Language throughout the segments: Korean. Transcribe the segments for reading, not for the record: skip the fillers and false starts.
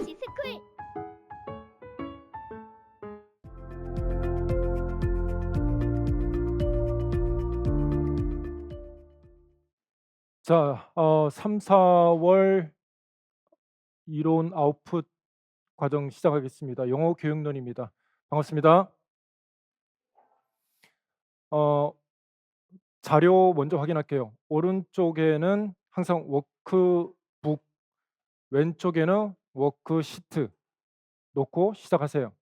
지스쿨. 자, 3-4월 이론 아웃풋 과정 시작하겠습니다. 영어 교육론입니다. 반갑습니다. 어 자료 먼저 확인할게요. 오른쪽에는 항상 워크북, 왼쪽에는 워크시트 놓고 시작하세요.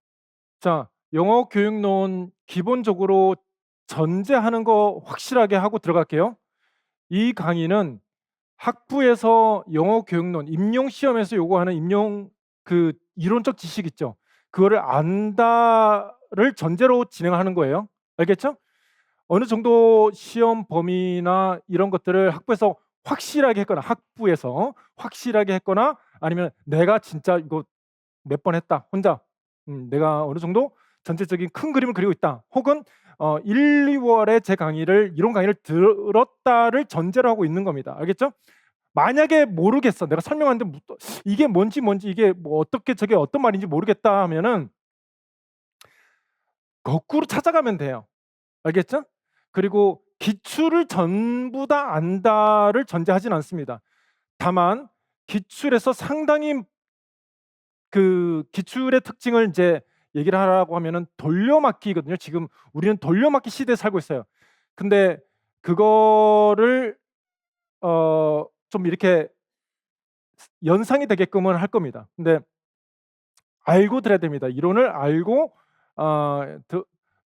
자, 영어 교육론 기본적으로 전제하는 거 확실하게 하고 들어갈게요. 이 강의는 학부에서 영어 교육론 임용 시험에서 요구하는 임용 그 이론적 지식 있죠. 그거를 안다를 전제로 진행하는 거예요. 알겠죠? 어느 정도 시험 범위나 이런 것들을 학부에서 확실하게 했거나 아니면 내가 진짜 이거 몇 번 했다. 혼자 내가 어느 정도 전체적인 큰 그림을 그리고 있다. 혹은 1-2월에 제 강의를 이론 강의를 들었다를 전제로 하고 있는 겁니다. 알겠죠? 만약에 모르겠어. 내가 설명하는데 이게 뭔지 이게 뭐 어떻게 저게 어떤 말인지 모르겠다 하면은 거꾸로 찾아가면 돼요. 알겠죠? 그리고 기출을 전부 다 안다를 전제하진 않습니다. 다만 기출에서 상당히 그 기출의 특징을 이제 얘기를 하라고 하면은 돌려막기거든요. 지금 우리는 돌려막기 시대에 살고 있어요. 근데 그거를 좀 이렇게 연상이 되게끔은 할 겁니다. 근데 알고 들어야 됩니다. 이론을 알고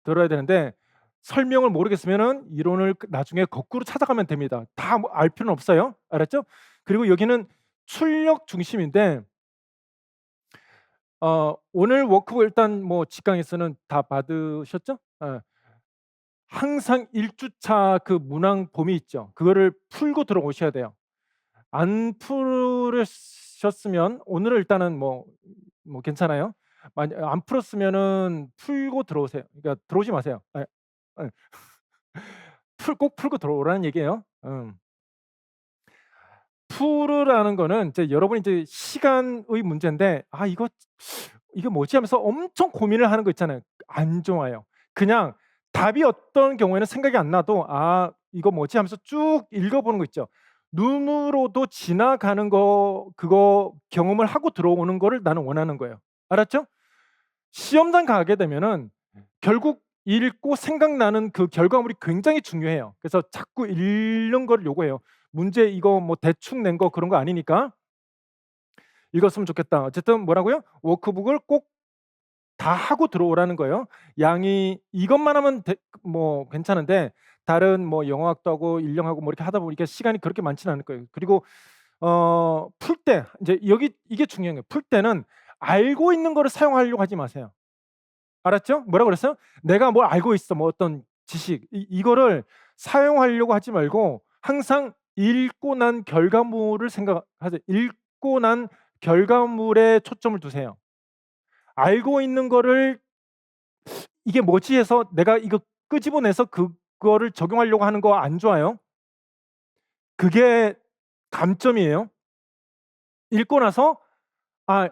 들어야 되는데 설명을 모르겠으면은 이론을 나중에 거꾸로 찾아가면 됩니다. 다 뭐 알 필요는 없어요. 알았죠? 그리고 여기는 출력 중심인데 오늘 워크북 일단 뭐 직강에서는 다 받으셨죠? 예. 항상 1주차 그 문항 범위 있죠. 그거를 풀고 들어오셔야 돼요. 안 풀으셨으면 오늘은 일단은 뭐 괜찮아요. 만약 안 풀었으면은 풀고 들어오세요. 그러니까 들어오지 마세요. 예. 예. 꼭 풀고 들어오라는 얘기예요. 풀으라는 거는 이제 여러분이 이제 시간의 문제인데 '아 이거 뭐지?' 하면서 엄청 고민을 하는 거 있잖아요. 안 좋아요. 그냥 답이 어떤 경우에는 생각이 안 나도 '아 이거 뭐지?' 하면서 쭉 읽어 보는 거 있죠. 눈으로도 지나가는 거 그거 경험을 하고 들어오는 거를 나는 원하는 거예요. 알았죠? 시험장 가게 되면은 결국 읽고 생각나는 그 결과물이 굉장히 중요해요. 그래서 자꾸 읽는 거를 요구해요. 문제 이거 뭐 대충 낸 거 그런 거 아니니까 읽었으면 좋겠다. 어쨌든 뭐라고요? 워크북을 꼭 다 하고 들어오라는 거예요. 양이 이것만 하면 뭐 괜찮은데 다른 뭐 영어학도 하고 인령하고 뭐 이렇게 하다 보니까 시간이 그렇게 많지는 않을 거예요. 그리고 풀 때 이제 여기 이게 중요한 거예요. 풀 때는 알고 있는 거를 사용하려고 하지 마세요. 알았죠? 뭐라고 그랬어요? 내가 뭘 알고 있어. 뭐 어떤 지식 이거를 사용하려고 하지 말고 항상 읽고 난 결과물을 생각하세요. 읽고 난 결과물에 초점을 두세요. 알고 있는 거를 '이게 뭐지?' 해서 내가 이거 끄집어내서 그거를 적용하려고 하는 거 안 좋아요. 그게 감점이에요. 읽고 나서 아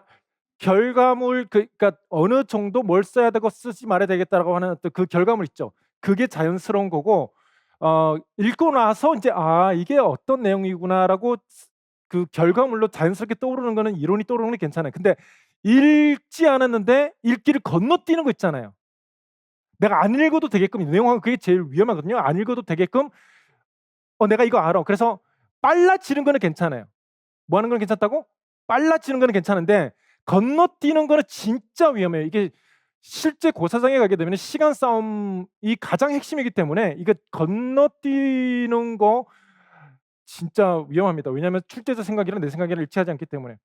결과물 그러니까 어느 정도 뭘 써야 되고 쓰지 말아야 되겠다라고 하는 어떤 그 결과물 있죠. 그게 자연스러운 거고 읽고 나서 인제 '아 이게 어떤 내용이구나.'라고 그 결과물로 자연스럽게 떠오르는 거는 이론이 떠오르는 게 괜찮아요. 근데 읽지 않았는데 읽기를 건너뛰는 거 있잖아요. 내가 안 읽어도 되게끔 이 내용하고 그게 제일 위험하거든요. 안 읽어도 되게끔 내가 이거 알아. 그래서 빨라지는 거는 괜찮아요. 뭐 하는 건 괜찮다고? 빨라지는 거는 괜찮은데 건너뛰는 거는 진짜 위험해요. 이게 실제 고사장에 가게 되면 시간 싸움이 가장 핵심이기 때문에 이거 건너뛰는 거 진짜 위험합니다. 왜냐하면 출제자 생각이랑 내 생각이랑 일치하지 않기 때문에.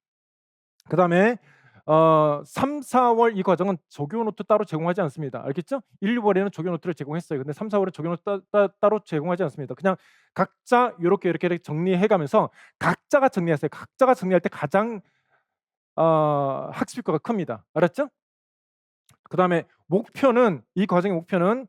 그다음에 3-4월 이 과정은 조교 노트 따로 제공하지 않습니다. 알겠죠? 1-2월에는 조교 노트를 제공했어요. 근데 3-4월에 조교 노트 따로 제공하지 않습니다. 그냥 각자 요렇게 정리해 가면서 각자가 정리하세요. 각자가 정리할 때 가장 학습 효과가 큽니다. 알았죠? 그다음에 목표는 이 과정의 목표는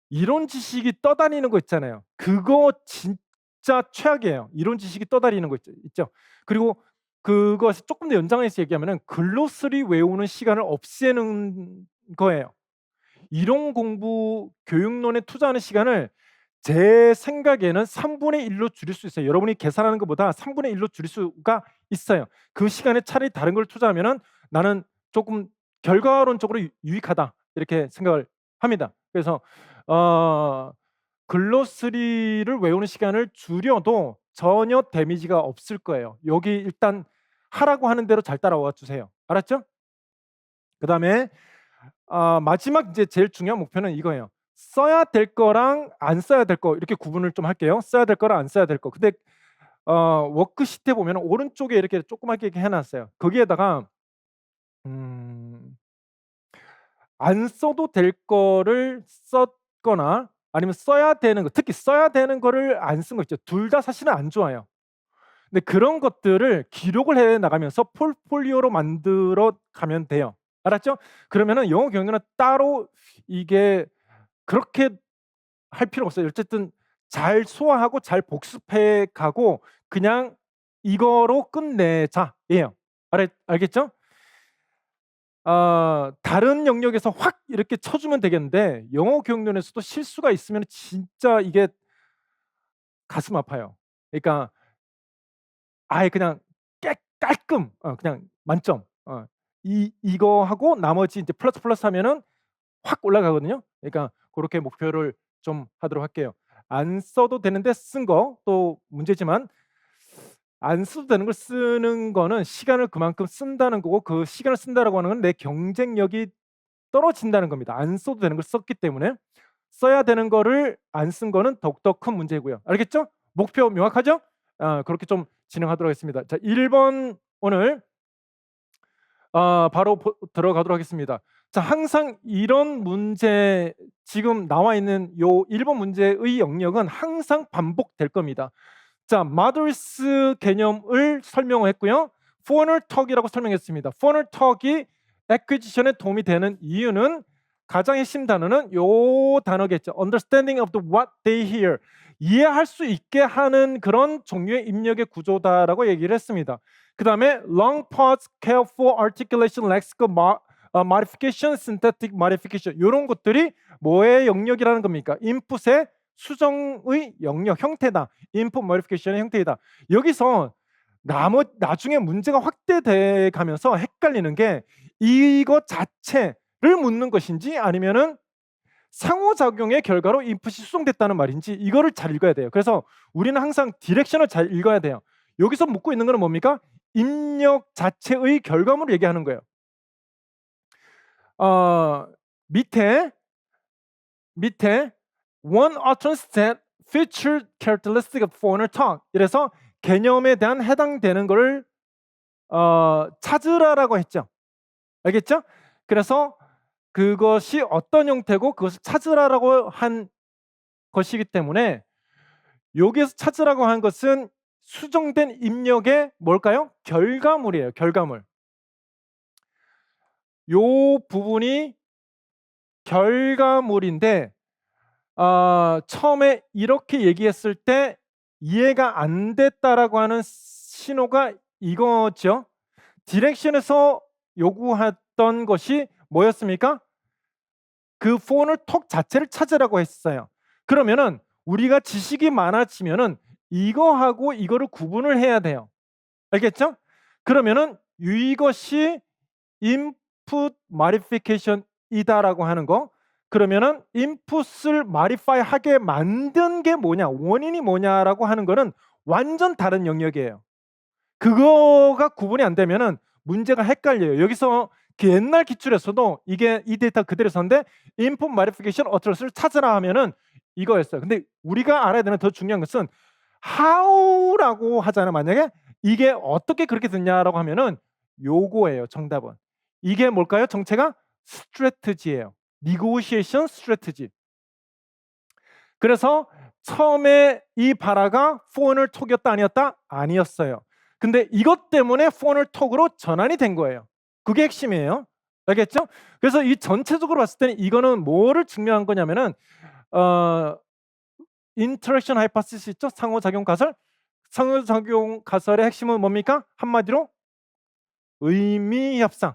이론 지식이 떠다니는 거 있잖아요. 그거 진짜 최악이에요. 이론 지식이 떠다니는 거 있죠. 그리고 그것이 조금 더 연장해서 얘기하면은 글로스리 외우는 시간을 없애는 거예요. 이론 공부 교육론에 투자하는 시간을 제 생각에는 3분의 1로 줄일 수 있어요. 여러분이 계산하는 것보다 3분의 1로 줄일 수가 있어요. 그 시간에 차라리 다른 걸 투자하면은 나는 조금 결과론적으로 유익하다 이렇게 생각을 합니다. 그래서 글로스리를 외우는 시간을 줄여도 전혀 데미지가 없을 거예요. 여기 일단 하라고 하는 대로 잘 따라와 주세요. 알았죠? 그다음에 마지막 이제 제일 중요한 목표는 이거예요. 써야 될 거랑 안 써야 될 거 이렇게 구분을 좀 할게요. 써야 될 거랑 안 써야 될 거. 근데 워크시트에 보면 오른쪽에 이렇게 조그맣게 이렇게 해놨어요. 거기에다가 안 써도 될 거를 썼거나 아니면 써야 되는 거, 특히 써야 되는 거를 안 쓴 거 있죠. 둘 다 사실은 안 좋아요. 근데 그런 것들을 기록을 해 나가면서 포트폴리오로 만들어 가면 돼요. 알았죠? 그러면은 영어 경영은 따로 이게 그렇게 할 필요가 없어요. 어쨌든 잘 소화하고 잘 복습해 가고 그냥 이거로 끝내자예요. 알겠죠? 다른 영역에서 확 이렇게 쳐주면 되겠는데 영어 교육론에서도 실수가 있으면 진짜 이게 가슴 아파요. 그러니까 아예 그냥 깔끔 그냥 만점. 이거 하고 나머지 이제 플러스 하면은 확 올라가거든요. 그러니까 고렇게 목표를 좀 하도록 할게요. 안 써도 되는데 쓴 거 또 문제지만 안 써도 되는 걸 쓰는 거는 시간을 그만큼 쓴다는 거고 그 시간을 쓴다라고 하는 건 내 경쟁력이 떨어진다는 겁니다. 안 써도 되는 걸 썼기 때문에 써야 되는 거를 안 쓴 거는 더욱더 큰 문제고요. 알겠죠? 목표 명확하죠? 그렇게 좀 진행하도록 하겠습니다. 자, 1번 오늘 바로 들어가도록 하겠습니다. 자, 항상 이런 문제 지금 나와 있는 요 1번 문제의 영역은 항상 반복될 겁니다. 자, mothers 개념을 설명했고요. funnel talk이라고 설명했습니다. funnel talk이 acquisition에 도움이 되는 이유는 가장 핵심 단어는 요 단어겠죠. understanding of the what they hear. 이해할 수 있게 하는 그런 종류의 입력의 구조다라고 얘기를 했습니다. 그 다음에 long pause, careful articulation, lexical modification, synthetic modification 이런 것들이 뭐의 영역이라는 겁니까? 인풋의 수정의 영역 형태다. 인풋 modification의 형태이다. 여기서 나중에 문제가 확대돼 가면서 헷갈리는 게 이것 자체를 묻는 것인지 아니면은 상호작용의 결과로 인풋이 수정됐다는 말인지 이거를 잘 읽어야 돼요. 그래서 우리는 항상 디렉션을 잘 읽어야 돼요. 여기서 묻고 있는 것은 뭡니까? 입력 자체의 결과물을 얘기하는 거예요. 밑에 one utterance that feature characteristic of foreigner talk 이래서 개념에 대한 해당되는 것을 찾으라라고 했죠. 알겠죠? 그래서 그것이 어떤 형태고 그것을 찾으라라고 한 것이기 때문에 여기에서 찾으라고 한 것은 수정된 입력의 뭘까요? 결과물이에요. 결과물. 요 부분이 결과물인데 처음에 이렇게 얘기했을 때 이해가 안 됐다라고 하는 신호가 이거죠. 디렉션에서 요구했던 것이 뭐였습니까? 그 폰을 톡 자체를 찾으라고 했어요. 그러면은 우리가 지식이 많아지면은 이거하고 이거를 구분을 해야 돼요. 알겠죠? 그러면은 이것이 input modification이다라고 하는 거. 그러면은 input을 modify 하게 만든 게 뭐냐, 원인이 뭐냐라고 하는 거는 완전 다른 영역이에요. 그거가 구분이 안 되면은 문제가 헷갈려요. 여기서 그 옛날 기출에서도 이게 이 데이터 그대로 썼는데 input modification utterance를 찾으라 하면은 이거였어요. 근데 우리가 알아야 되는 더 중요한 것은 how라고 하잖아요. 만약에 이게 어떻게 그렇게 됐냐라고 하면은 요거예요. 정답은. 이게 뭘까요? 정체가 strategy예요. negotiation strategy. 그래서 처음에 이 바라가 foreigner talk이었다 아니었다? 아니었어요. 근데 이것 때문에 foreigner talk으로 전환이 된 거예요. 그게 핵심이에요. 알겠죠? 그래서 이 전체적으로 봤을 때는 이거는 뭐를 증명한 거냐면은 interaction hypothesis 있죠? 상호작용 가설. 상호작용 가설의 핵심은 뭡니까? 한마디로 의미 협상.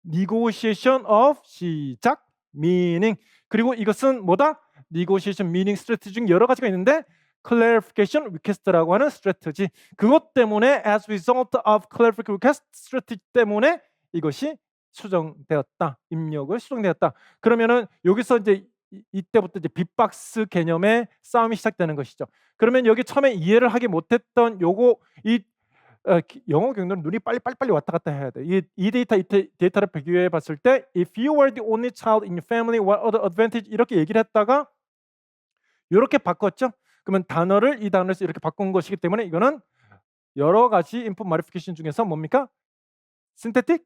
negotiation of 시작 meaning. 그리고 이것은 뭐다? negotiation meaning strategy 중 여러 가지가 있는데 clarification request라고 하는 strategy. 그것 때문에 as result of clarification request strategy 때문에 이것이 수정되었다. 입력을 수정되었다. 그러면은 여기서 이제 이때부터 이제 빅박스 개념의 싸움이 시작되는 것이죠. 그러면 여기 처음에 이해를 하기 못했던 요거 이 영어 경로는 눈이 빨리 왔다 갔다 해야 돼. 이 데이터를 비교해 봤을 때 if you were the only child in your family, what other advantage 이렇게 얘기를 했다가 이렇게 바꿨죠. 그러면 단어를 이 단어에서 이렇게 바꾼 것이기 때문에 이거는 여러 가지 input modification 중에서 뭡니까? synthetic?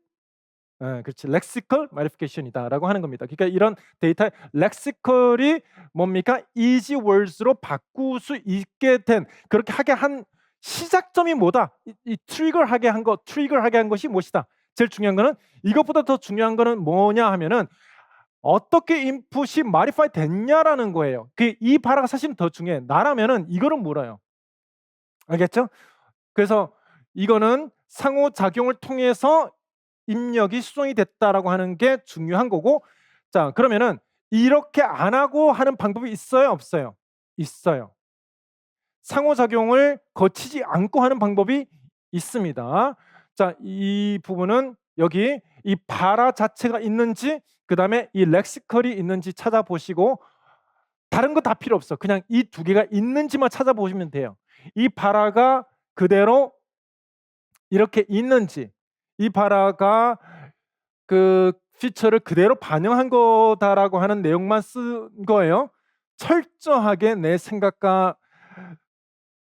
그렇지. lexical modification이다라고 하는 겁니다. 그러니까 이런 데이터 lexical이 뭡니까? easy words로 바꿀 수 있게 된 그렇게 하게 한 시작점이 뭐다? 이 트리거하게 한 것이 무엇이다? 제일 중요한 거는 이것보다 더 중요한 거는 뭐냐 하면은 어떻게 인풋이 modify 됐냐라는 거예요. 이 바라가 사실은 더 중요해. 나라면은 이거를 물어요. 알겠죠? 그래서 이거는 상호작용을 통해서 입력이 수정이 됐다라고 하는 게 중요한 거고, 자 그러면은 이렇게 안 하고 하는 방법이 있어요, 없어요? 있어요. 상호작용을 거치지 않고 하는 방법이 있습니다. 자, 이 부분은 여기 이 바라 자체가 있는지 그 다음에 이 렉시컬이 있는지 찾아보시고 다른 거 다 필요 없어. 그냥 이 두 개가 있는지만 찾아보시면 돼요. 이 바라가 그대로 이렇게 있는지 이 바라가 그 피처를 그대로 반영한 거다라고 하는 내용만 쓴 거예요. 철저하게 내 생각과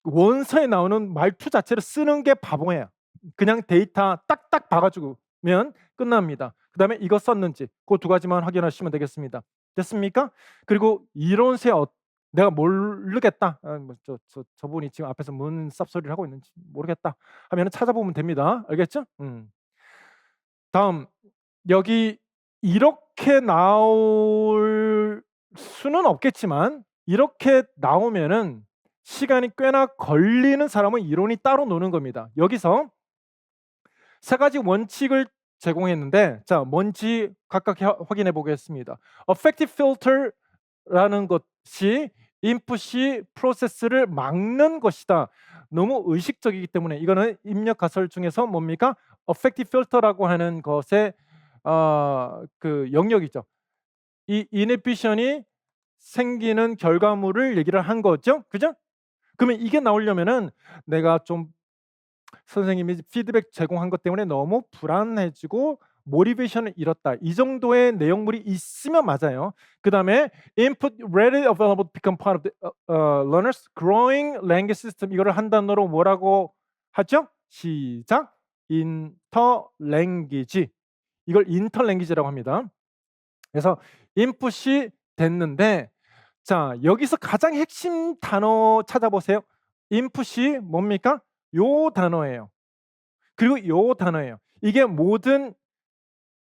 원서에 나오는 말투 자체를 쓰는 게 바보예요. 그냥 데이터 딱딱 봐가지고면 끝납니다. 그 다음에 이거 썼는지 그 두 가지만 확인하시면 되겠습니다. 됐습니까? 그리고 이론세 내가 모르겠다. 저분이 지금 앞에서 뭔 쌉소리를 하고 있는지 모르겠다 하면 찾아보면 됩니다. 알겠죠? 다음 여기 이렇게 나올 수는 없겠지만 이렇게 나오면은 시간이 꽤나 걸리는 사람은 이론이 따로 노는 겁니다. 여기서 세 가지 원칙을 제공했는데 자 뭔지 각각 확인해 보겠습니다. Effective filter라는 것이 인풋이 프로세스를 막는 것이다. 너무 의식적이기 때문에 이거는 입력 가설 중에서 뭡니까? Effective filter라고 하는 것의 그 영역이죠. 이 inhibition이 생기는 결과물을 얘기를 한 거죠. 그죠? 그러면 이게 나오려면은 내가 좀 선생님이 피드백 제공한 것 때문에 너무 불안해지고 모티베이션을 잃었다. 이 정도의 내용물이 있으면 맞아요. 그 다음에 input readily available to become part of the learner's growing language system. 이거를 한 단어로 뭐라고 하죠? 시작. interlanguage. 이걸 interlanguage라고 합니다. 그래서 인풋이 됐는데 자 여기서 가장 핵심 단어 찾아보세요. 인풋이 뭡니까? 요 단어예요. 그리고 요 단어예요. 이게 모든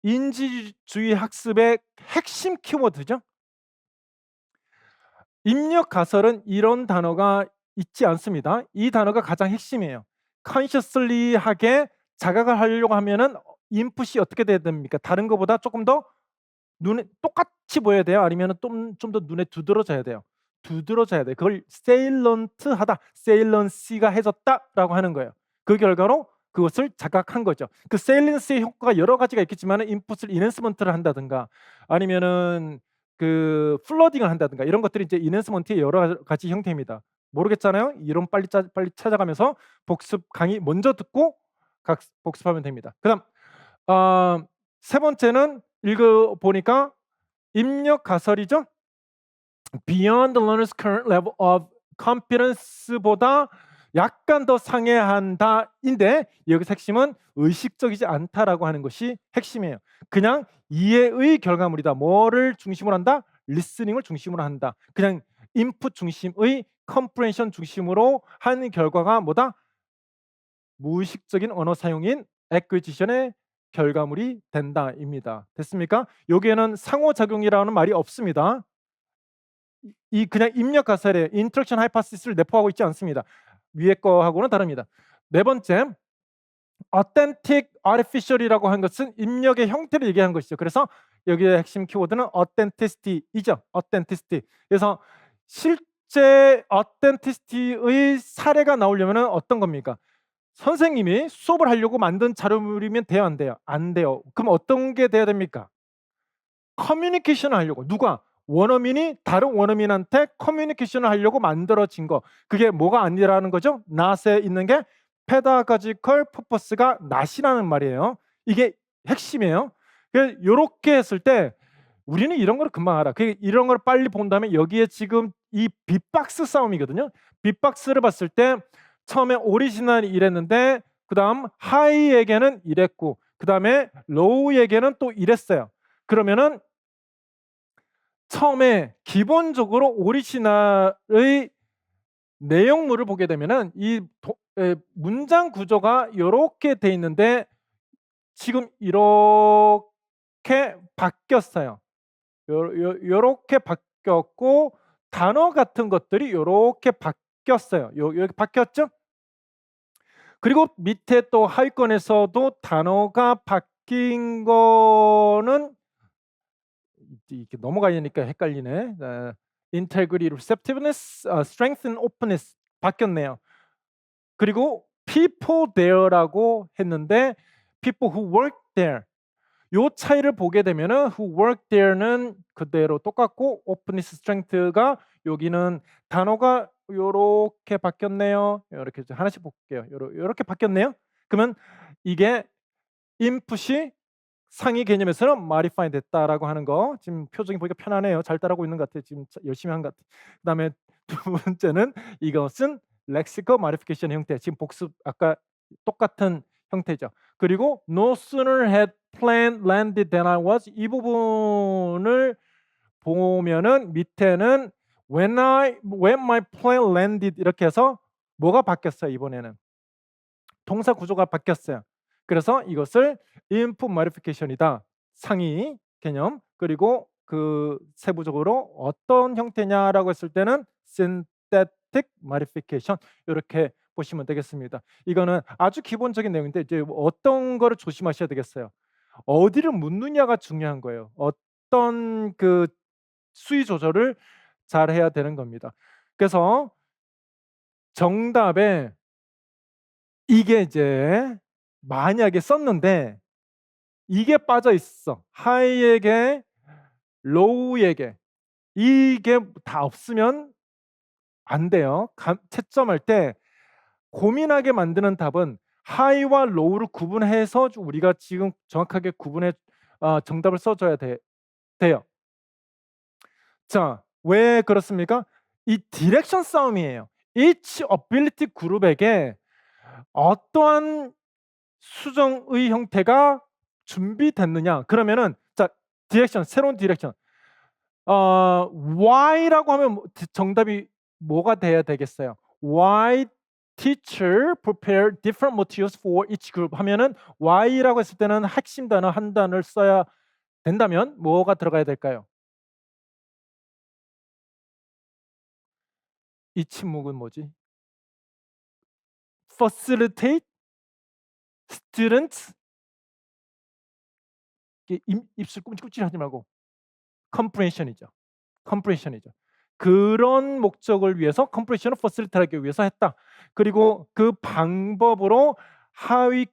인지주의 학습의 핵심 키워드죠. 입력 가설은 이런 단어가 있지 않습니다. 이 단어가 가장 핵심이에요. consciously하게 자각을 하려고 하면은 인풋이 어떻게 돼야 됩니까? 다른 것보다 조금 더 눈에 똑같이 보여야 돼요? 아니면 좀 더 눈에 두드러져야 돼요? 두드러져야 돼요. 그걸 salient하다, saliency가 해졌다라고 하는 거예요. 그 결과로 그것을 자각한 거죠. 그 saliency의 효과가 여러 가지가 있겠지만 인풋을 enhancement를 한다든가 아니면은 그 플러딩을 한다든가 이런 것들이 이제 enhancement의 여러 가지 형태입니다. 모르겠잖아요. 이론 빨리 찾아가면서 복습 강의 먼저 듣고 복습하면 됩니다. 그다음 세 번째는 읽어 보니까 입력 가설이죠. Beyond the learner's current level of competence보다 약간 더 상회한다인데 여기서 핵심은 의식적이지 않다라고 하는 것이 핵심이에요. 그냥 이해의 결과물이다. 뭐를 중심으로 한다? 리스닝을 중심으로 한다. 그냥 인풋 중심의 컴프레hension 중심으로 한 결과가 뭐다? 무의식적인 언어 사용인 acquisition의 결과물이 된다입니다. 됐습니까? 여기에는 상호작용이라는 말이 없습니다. 이 그냥 입력 가설에 인트랙션 하이파시스를 내포하고 있지 않습니다. 위에 거하고는 다릅니다. 네 번째, authentic artificial이라고 한 것은 입력의 형태를 얘기하는 것이죠. 그래서 여기에 핵심 키워드는 authenticity이죠. authenticity. 그래서 실제 authenticity의 사례가 나오려면 어떤 겁니까? 선생님이 수업을 하려고 만든 자료물이면 돼요, 안 돼요? 안 돼요. 그럼 어떤 게 돼야 됩니까? 커뮤니케이션을 하려고 누가 원어민이 다른 원어민한테 커뮤니케이션을 하려고 만들어진 거. 그게 뭐가 아니라는 거죠? not에 있는 게 pedagogical purpose가 not이라는 말이에요. 이게 핵심이에요. 요렇게 했을 때 우리는 이런 걸 금방 알아. 이런 걸 빨리 본 다음에 여기에 지금 이 빅박스 싸움이거든요. 빅박스를 봤을 때 처음에 오리지널이 이랬는데 그다음 하이에게는 이랬고 그다음에 로우에게는 또 이랬어요. 그러면은 처음에 기본적으로 오리지널의 내용물을 보게 되면은 문장 구조가 요렇게 돼 있는데 지금 이렇게 바뀌었어요. 요렇게 바뀌었고 단어 같은 것들이 요렇게 바뀌었어요. 여기 바뀌었죠? 그리고 밑에 또 하위권에서도 단어가 바뀐 거는 이렇게 넘어가려니까 헷갈리네. integrity, receptiveness, strength and openness 바뀌었네요. 그리고 people there라고 했는데 people who work there 요 차이를 보게 되면은 who work there는 그대로 똑같고 openness, strength가 여기는 단어가 요렇게 바뀌었네요. 요렇게 하나씩 볼게요. 요렇게 바뀌었네요. 그러면 이게 input이 상위 개념에서는 modify 됐다라고 하는 거 지금 표정이 보니까 편하네요. 잘 따라하고 있는 것 같아요. 지금 열심히 한 것 같아요. 그다음에 두 번째는 이것은 lexical modification 형태. 지금 복습 아까 똑같은 형태죠. 그리고 no sooner had plane landed than I was 이 부분을 보면은 밑에는 when my plane landed 이렇게 해서 뭐가 바뀌었어요 이번에는 동사 구조가 바뀌었어요. 그래서 이것을 input modification이다. 상위 개념. 그리고 그 세부적으로 어떤 형태냐라고 했을 때는 synthetic modification 이렇게 보시면 되겠습니다. 이거는 아주 기본적인 내용인데 이제 어떤 거를 조심하셔야 되겠어요. 어디를 묻느냐가 중요한 거예요. 어떤 그 수위 조절을 잘 해야 되는 겁니다. 그래서 정답에 이게 이제 만약에 썼는데 이게 빠져 있어. 하이에게 로우에게 이게 다 없으면 안 돼요. 채점할 때 고민하게 만드는 답은 하이와 로우를 구분해서 우리가 지금 정확하게 구분해 정답을 써줘야 돼요. 자, 왜 그렇습니까? 이 디렉션 싸움이에요. each ability 그룹에게 어떠한 수정의 형태가 준비됐느냐? 그러면은 자, 디렉션 새로운 디렉션. why라고 하면 정답이 뭐가 돼야 되겠어요? Why teacher prepare different materials for each group 하면은 why라고 했을 때는 핵심 단어 한 단어를 써야 된다면 뭐가 들어가야 될까요? 이 침묵은 뭐지? facilitate students 입술 꿈찔꿈찔하지 말고 comprehension이죠. comprehension이죠. 그런 목적을 위해서 comprehension을 facilitate하기 위해서 했다. 그리고 그 방법으로 하위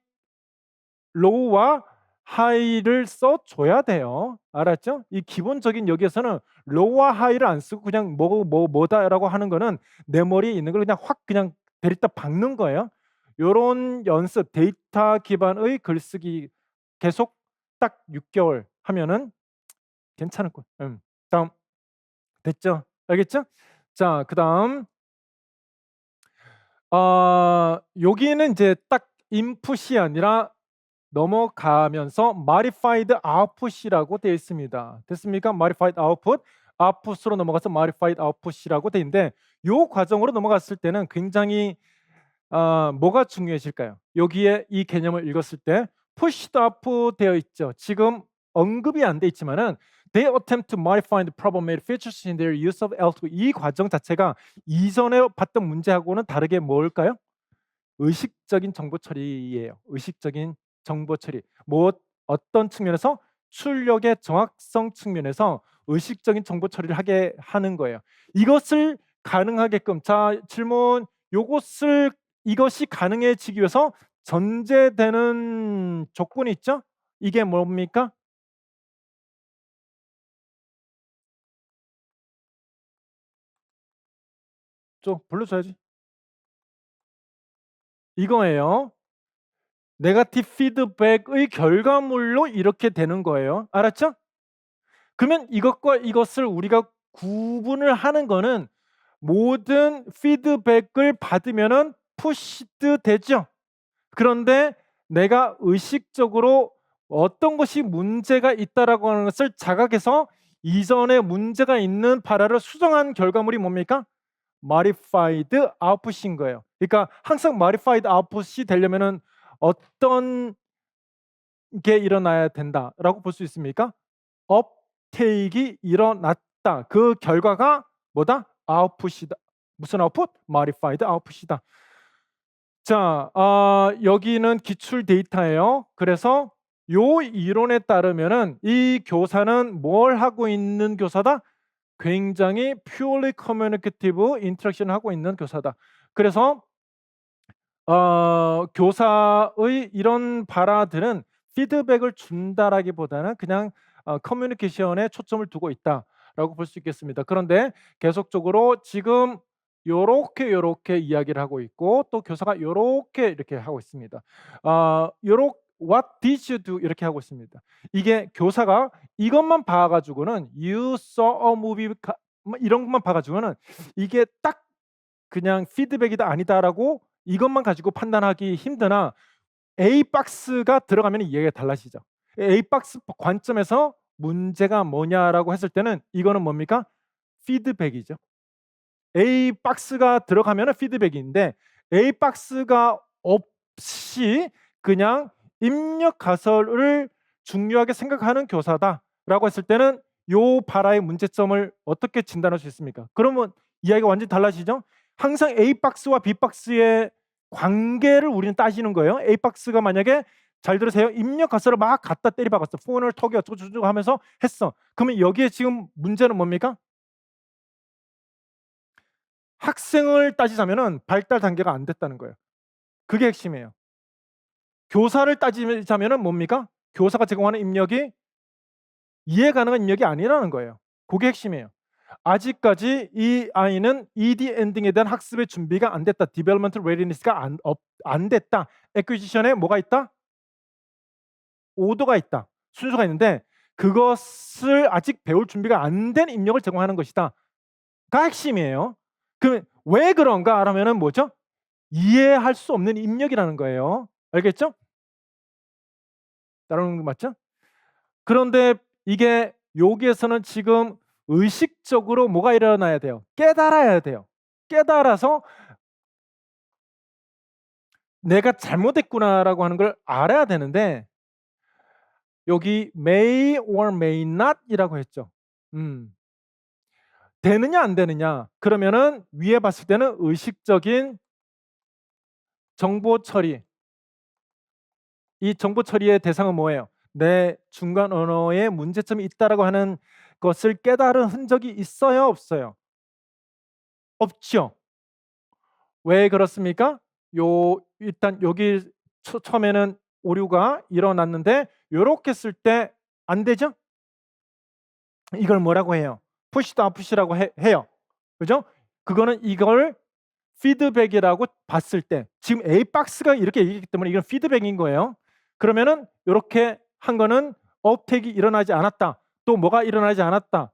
low와 high를 써줘야 돼요. 알았죠? 이 기본적인 여기에서는 low와 high를 안 쓰고 그냥 뭐다라고 하는 거는 내 머리에 있는 걸 그냥 확 그냥 데리다 박는 거예요. 요런 연습 데이터 기반의 글쓰기 계속 딱 6개월 하면은 괜찮을 거예요. 다음 됐죠? 알겠죠? 자, 그다음 여기는 이제 딱 input이 아니라 넘어가면서 modified output이라고 되어 있습니다. 됐습니까? modified output, output으로 넘어가서 modified output이라고 되어 있는데 요 과정으로 넘어갔을 때는 굉장히 뭐가 중요해질까요? 여기에 이 개념을 읽었을 때 pushed up 되어 있죠. 지금 언급이 안 돼 있지만은 they attempt to modify the problem-made features in their use of L2 이 과정 자체가 이전에 봤던 문제하고는 다르게 뭘까요? 의식적인 정보 처리예요. 의식적인 정보 처리. 뭐 어떤 측면에서 출력의 정확성 측면에서 의식적인 정보 처리를 하게 하는 거예요. 이것을 가능하게끔 자 질문 요것을 이것이 가능해지기 위해서 전제되는 조건이 있죠? 이게 뭡니까? 좀 불러줘야지. 이거예요. 네거티브 피드백의 결과물로 이렇게 되는 거예요. 알았죠? 그러면 이것과 이것을 우리가 구분을 하는 거는 모든 피드백을 받으면은 푸시드 되죠. 그런데 내가 의식적으로 어떤 것이 문제가 있다라고 하는 것을 자각해서 이전에 문제가 있는 파라를 수정한 결과물이 뭡니까? modified output인 거예요. 그러니까 항상 modified output이 되려면은 어떤 게 일어나야 된다라고 볼 수 있습니까? 업테이크가 일어났다. 그 결과가 뭐다? 아웃풋이다. 무슨 아웃풋? modified output이다. 자, 여기는 기출 데이터예요. 그래서 요 이론에 따르면은 이 교사는 뭘 하고 있는 교사다? 굉장히 purely communicative interaction을 하고 있는 교사다. 그래서 교사의 이런 발화들은 피드백을 준다라기보다는 그냥 커뮤니케이션에 초점을 두고 있다라고 볼 수 있겠습니다. 그런데 계속적으로 지금 요렇게 이야기를 하고 있고 또 교사가 요렇게 이렇게 하고 있습니다. 요렇 What did you do? 이렇게 하고 있습니다. 이게 교사가 이것만 봐 가지고는 You saw a movie 뭐 이런 것만 봐 가지고는 이게 딱 그냥 피드백이다 아니다라고 이것만 가지고 판단하기 힘드나 A 박스가 들어가면 이해가 달라지죠. A 박스 관점에서 문제가 뭐냐라고 했을 때는 이거는 뭡니까? 피드백이죠. A 박스가 들어가면 피드백인데 A 박스가 없이 그냥 입력 가설을 중요하게 생각하는 교사다라고 했을 때는 요 바라의 문제점을 어떻게 진단할 수 있습니까? 그러면 이야기가 완전히 달라지죠. 항상 A 박스와 B 박스의 관계를 우리는 따지는 거예요. A 박스가 만약에 잘 들으세요. 입력 가설을 막 갖다 때리박았어. 폰을 턱에 어쩌고저쩌고 하면서 했어. 그러면 여기에 지금 문제는 뭡니까? 학생을 따지자면은 발달 단계가 안 됐다는 거예요. 그게 핵심이에요. 교사를 따지자면은 뭡니까? 교사가 제공하는 입력이 이해 가능한 입력이 아니라는 거예요. 그게 핵심이에요. 아직까지 이 아이는 ED 엔딩에 대한 학습의 준비가 안 됐다. Developmental readiness가 안 됐다. Acquisition에 뭐가 있다? 오더가 있다. 순서가 있는데 그것을 아직 배울 준비가 안 된 입력을 제공하는 것이다. 가 핵심이에요. 그러면 왜 그런가 하면은 뭐죠? 이해할 수 없는 입력이라는 거예요. 알겠죠? 따라오는 거 맞죠? 그런데 이게 여기에서는 지금 의식적으로 뭐가 일어나야 돼요? 깨달아야 돼요. 깨달아서 내가 잘못했구나라고 하는 걸 알아야 되는데 여기 may or may not이라고 했죠. 되느냐 안 되느냐? 그러면은 위에 봤을 때는 의식적인 정보 처리. 이 정보 처리의 대상은 뭐예요? 내 중간 언어에 문제점이 있다라고 하는 것을 깨달은 흔적이 있어요, 없어요? 없죠. 왜 그렇습니까? 일단 여기 처음에는 오류가 일어났는데 요렇게 쓸 때 안 되죠? 이걸 뭐라고 해요? 푸시도 아푸시라고 해요. 그죠? 그거는 이걸 피드백이라고 봤을 때 지금 A 박스가 이렇게 얘기했기 때문에 이건 피드백인 거예요. 그러면은 이렇게 한 거는 업택이 일어나지 않았다. 또 뭐가 일어나지 않았다.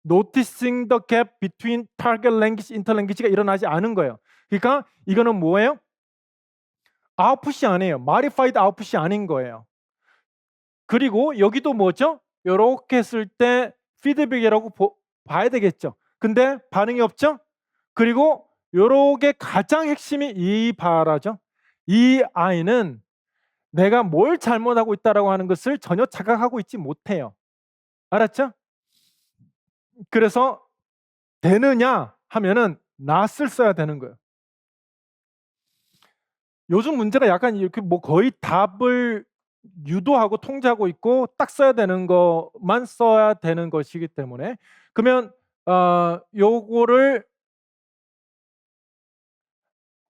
Noticing the gap between target language, interlanguage가 일어나지 않은 거예요. 그러니까 이거는 뭐예요? 아웃풋이 아니에요. modified 아웃풋이 아닌 거예요. 그리고 여기도 뭐죠? 이렇게 했을 때 피드백이라고 봐야 되겠죠. 근데 반응이 없죠? 그리고 요렇게 가장 핵심이 이 바라죠. 이 아이는 내가 뭘 잘못하고 있다라고 하는 것을 전혀 자각하고 있지 못해요. 알았죠? 그래서 되느냐 하면은 not을 써야 되는 거예요. 요즘 문제가 약간 이렇게 뭐 거의 답을 유도하고 통제하고 있고 딱 써야 되는 것만 써야 되는 것이기 때문에 그러면 요거를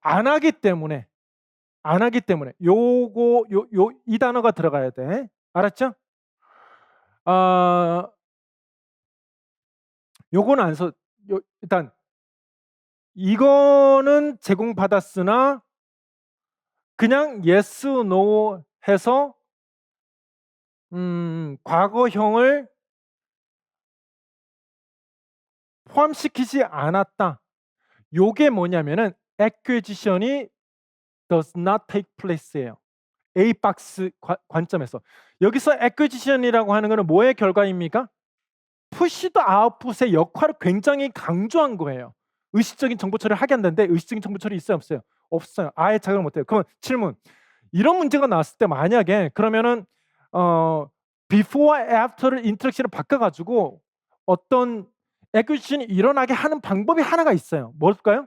안 하기 때문에 요거 이 단어가 들어가야 돼. 알았죠? 아 요거는 안 써 요 일단 이거는 제공받았으나 그냥 yes, no 해서 과거형을 포함시키지 않았다. 요게 뭐냐면은 acquisition이 does not take place예요. A 박스 관점에서. 여기서 acquisition이라고 하는 거는 뭐의 결과입니까? push the output의 역할을 굉장히 강조한 거예요. 의식적인 정보 처리를 하게 한다는데 의식적인 정보 처리 있어요, 없어요? 없어요. 아예 작용을 못 해요. 그러면 질문. 이런 문제가 나왔을 때 만약에 그러면은 before, after를 인터랙션을 바꿔 가지고 어떤 acquisition이 일어나게 하는 방법이 하나가 있어요. 뭘까요?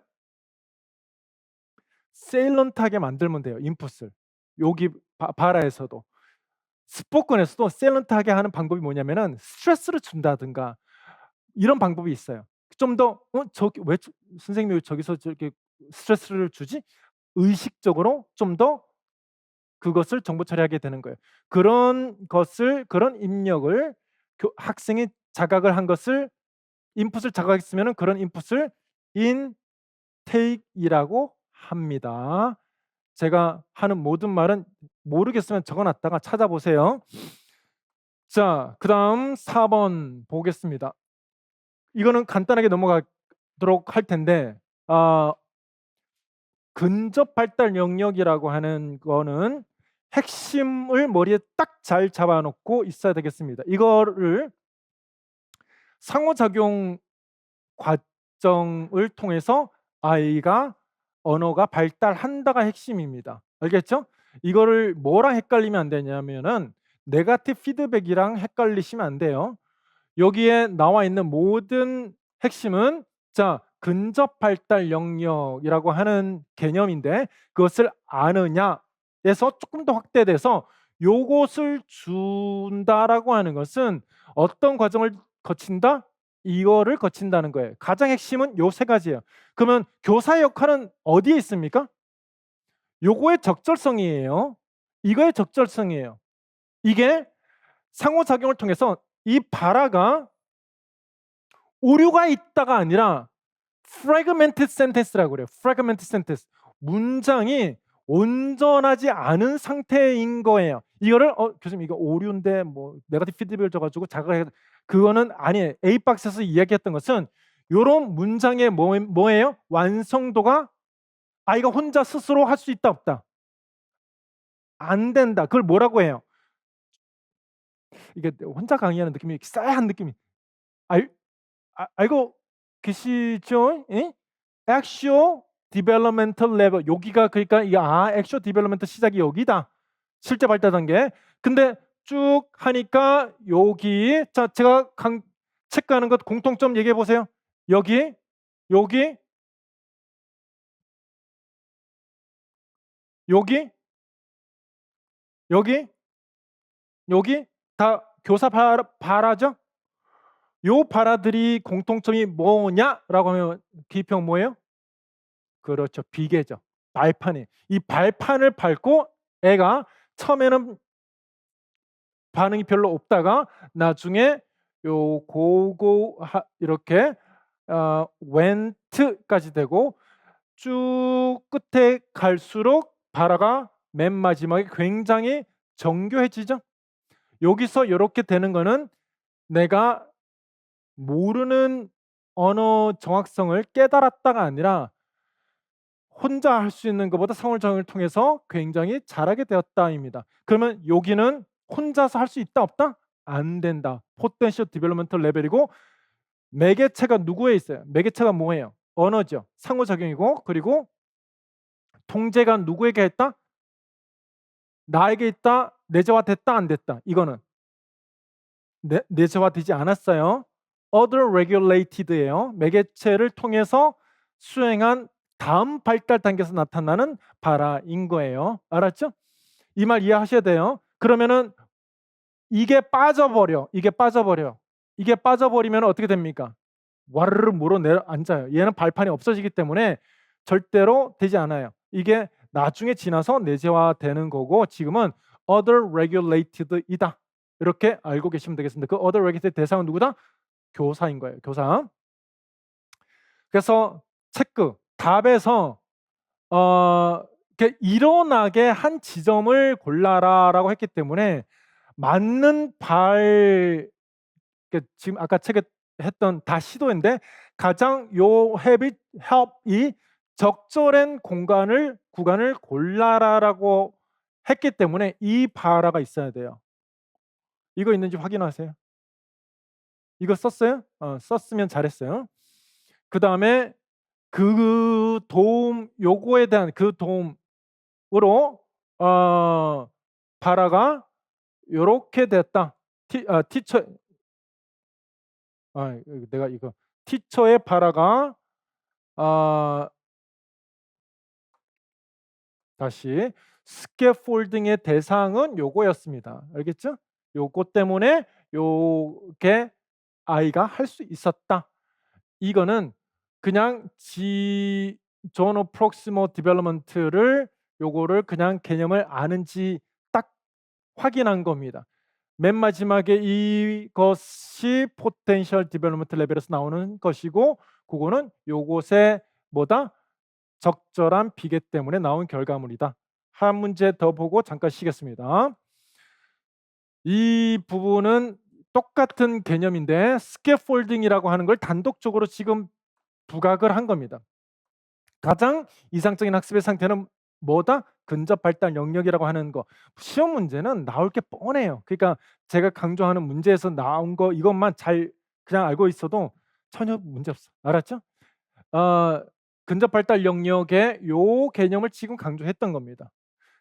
세일런트하게 만들면 돼요, 인풋을. 여기 바라에서도. 스포건에서도 세일런트하게 하는 방법이 뭐냐면은 스트레스를 준다든가 이런 방법이 있어요. 좀 더 저기 왜 선생님이 왜 저기서 저렇게 스트레스를 주지? 의식적으로 좀 더 그것을 정보 처리하게 되는 거예요. 그런 입력을 학생이 자각을 한 것을 인풋을 자각했으면은 그런 인풋을 intake이라고 합니다. 제가 하는 모든 말은 모르겠으면 적어 놨다가 찾아보세요. 자, 그다음 4번 보겠습니다. 이거는 간단하게 넘어가도록 할 텐데 근접 발달 영역이라고 하는 거는 핵심을 머리에 딱 잘 잡아 놓고 있어야 되겠습니다. 이거를 상호작용 과정을 통해서 아이가 언어가 발달한다가 핵심입니다. 알겠죠? 이거를 뭐랑 헷갈리면 안 되냐면은 네거티브 피드백이랑 헷갈리시면 안 돼요. 여기에 나와 있는 모든 핵심은 자, 근접 발달 영역이라고 하는 개념인데 그것을 아느냐에서 조금 더 확대돼서 요것을 준다라고 하는 것은 어떤 과정을 거친다? 이거를 거친다는 거예요. 가장 핵심은 요 세 가지예요. 그러면 교사의 역할은 어디에 있습니까? 요거의 적절성이에요. 이거의 적절성이에요. 이게 상호작용을 통해서 이 발화가 오류가 있다가 아니라 fragmented sentence라고 그래요. fragmented sentence. 문장이 온전하지 않은 상태인 거예요. 이거를 교수님 이거 오류인데 뭐 네거티브 피드백을 줘가지고 자각해 그거는 아니에요. A 박스에서 이야기했던 것은 이런 문장의 뭐예요? 완성도가 아이가 혼자 스스로 할 수 있다 없다? 안 된다. 그걸 뭐라고 해요? 이게 혼자 강의하는 느낌이 싸한 느낌이 알고 계시죠? 예? Actual Developmental Level 여기가 그러니까 Actual Development 시작이 여기다. 실제 발달 단계. 근데 쭉 하니까 여기 자 제가 체크하는 것 공통점 얘기해 보세요. 여기 여기 여기 여기 여기 다 교사 발화죠? 요 발화들이 공통점이 뭐냐라고 하면 기평 뭐예요? 그렇죠. 비계죠. 발판이. 이 발판을 밟고 애가 처음에는 반응이 별로 없다가 나중에 요 고고 이렇게 went까지 되고 쭉 끝에 갈수록 발화가 맨 마지막에 굉장히 정교해지죠. 여기서 이렇게 되는 거는 내가 모르는 언어 정확성을 깨달았다가 아니라 혼자 할 수 있는 것보다 상호작용을 통해서 굉장히 잘하게 되었다입니다. 그러면 여기는 혼자서 할 수 있다 없다? 안 된다. 포텐셜 디벨롭먼털 레벨이고 매개체가 누구에 있어요? 매개체가 뭐예요? 언어죠. 상호작용이고 그리고 통제가 누구에게 했다? 나에게 있다. 내재화됐다 안 됐다. 이거는 내재화되지 않았어요. other regulated예요. 매개체를 통해서 수행한 다음 발달 단계에서 나타나는 발화인 거예요. 알았죠? 이 말 이해하셔야 돼요. 그러면은 이게 빠져버려. 이게 빠져버려. 이게 빠져버리면 어떻게 됩니까? 와르르 물어 내려앉아요. 얘는 발판이 없어지기 때문에 절대로 되지 않아요. 이게 나중에 지나서 내재화되는 거고 지금은 other regulated이다. 이렇게 알고 계시면 되겠습니다. 그 other regulated 대상은 누구다? 교사인 거예요. 교사. 그래서 체크 답에서 이렇게 일어나게 한 지점을 골라라라고 했기 때문에 맞는 지금 아까 책에 했던 다 시도인데 가장 요 help이 적절한 구간을 골라라라고 했기 때문에 이 발화가 있어야 돼요. 이거 있는지 확인하세요. 이거 썼어요? 썼으면 잘했어요. 그다음에 그 도움 요거에 대한 그 도움으로 발화가 요렇게 됐다. 티처 내가 이거 티처의 발화가 다시 스캐폴딩의 대상은 요거였습니다. 알겠죠? 요거 때문에 요게 아이가 할 수 있었다. 이거는 그냥 존 오브 프록시머 디벨롭먼트를 요거를 그냥 개념을 아는지 딱 확인한 겁니다. 맨 마지막에 이것이 포텐셜 디벨롭먼트 레벨에서 나오는 것이고 그거는 요것의 뭐다? 적절한 비계 때문에 나온 결과물이다. 한 문제 더 보고 잠깐 쉬겠습니다. 이 부분은 똑같은 개념인데 스캐폴딩이라고 하는 걸 단독적으로 지금 부각을 한 겁니다. 가장 이상적인 학습의 상태는 뭐다? 근접 발달 영역이라고 하는 거. 시험 문제는 나올 게 뻔해요. 그러니까 제가 강조하는 문제에서 나온 거 이것만 잘 그냥 알고 있어도 전혀 문제 없어. 알았죠? 근접 발달 영역의 요 개념을 지금 강조했던 겁니다.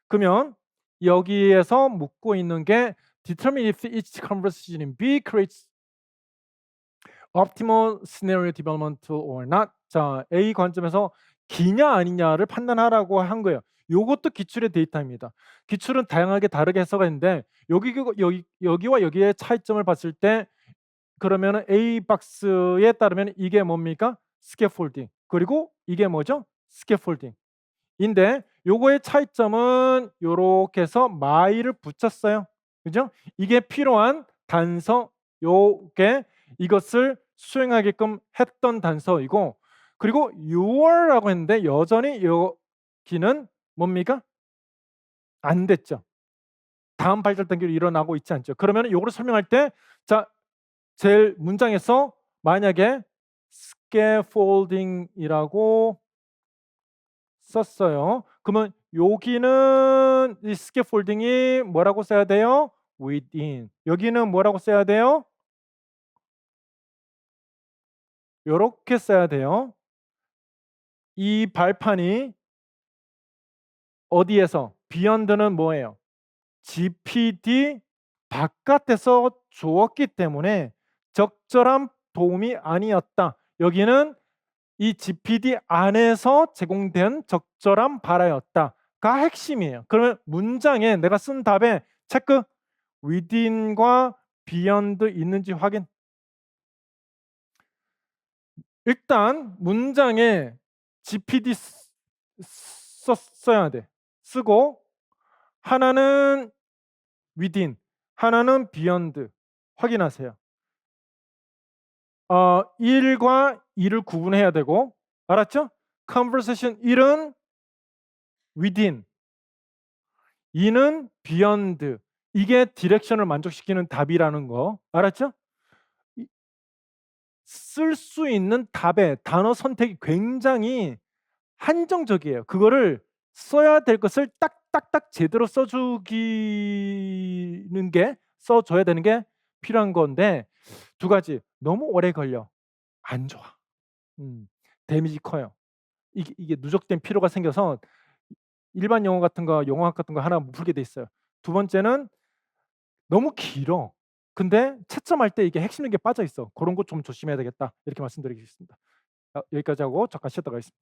그러면 여기에서 묻고 있는 게 determine if each conversation in B creates optimal scenario development or not. 자, A 관점에서 기냐 아니냐를 판단하라고 한 거예요. 요것도 기출의 데이터입니다. 기출은 다양하게 다르게 해석하는데 여기와 여기의 차이점을 봤을 때 그러면은 A 박스에 따르면 이게 뭡니까? 스캐폴딩. 그리고 이게 뭐죠? 스캐폴딩. 인데 요거의 차이점은 요렇게 해서 my를 붙였어요. 그죠? 이게 필요한 단서 요게 이것을 수행하게끔 했던 단서이고 그리고 your라고 했는데 여전히 여기는 뭡니까? 안 됐죠. 다음 발달 단계로 일어나고 있지 않죠. 그러면 요거를 설명할 때 자, 제일 문장에서 만약에 scaffolding이라고 썼어요. 그러면 여기는 이 scaffolding이 뭐라고 써야 돼요? within. 여기는 뭐라고 써야 돼요? 요렇게 써야 돼요. 이 발판이 어디에서? beyond는 뭐예요? GPD 바깥에서 주었기 때문에 적절한 도움이 아니었다. 여기는 이 GPD 안에서 제공된 적절한 발화였다가 핵심이에요. 그러면 문장에 내가 쓴 답에 체크 within과 beyond 있는지 확인. 일단 문장에 GPD 써야 돼. 쓰고 하나는 within, 하나는 beyond 확인하세요. 1과 2를 구분해야 되고 알았죠? conversation 1은 within, 2는 beyond. 이게 디렉션을 만족시키는 답이라는 거 알았죠? 쓸 수 있는 답의 단어 선택이 굉장히 한정적이에요. 그거를 써야 될 것을 딱딱딱 제대로 써줘야 되는 게 필요한 건데 두 가지 너무 오래 걸려. 안 좋아. 데미지 커요. 이게 누적된 피로가 생겨서 일반 영어 같은 거 영어학 같은 거 하나 못 풀게 돼 있어요. 두 번째는 너무 길어. 근데 채점할 때 이게 핵심 있는 게 빠져 있어. 그런 거 좀 조심해야 되겠다. 이렇게 말씀드리겠습니다. 여기까지 하고 잠깐 쉬었다 가겠습니다.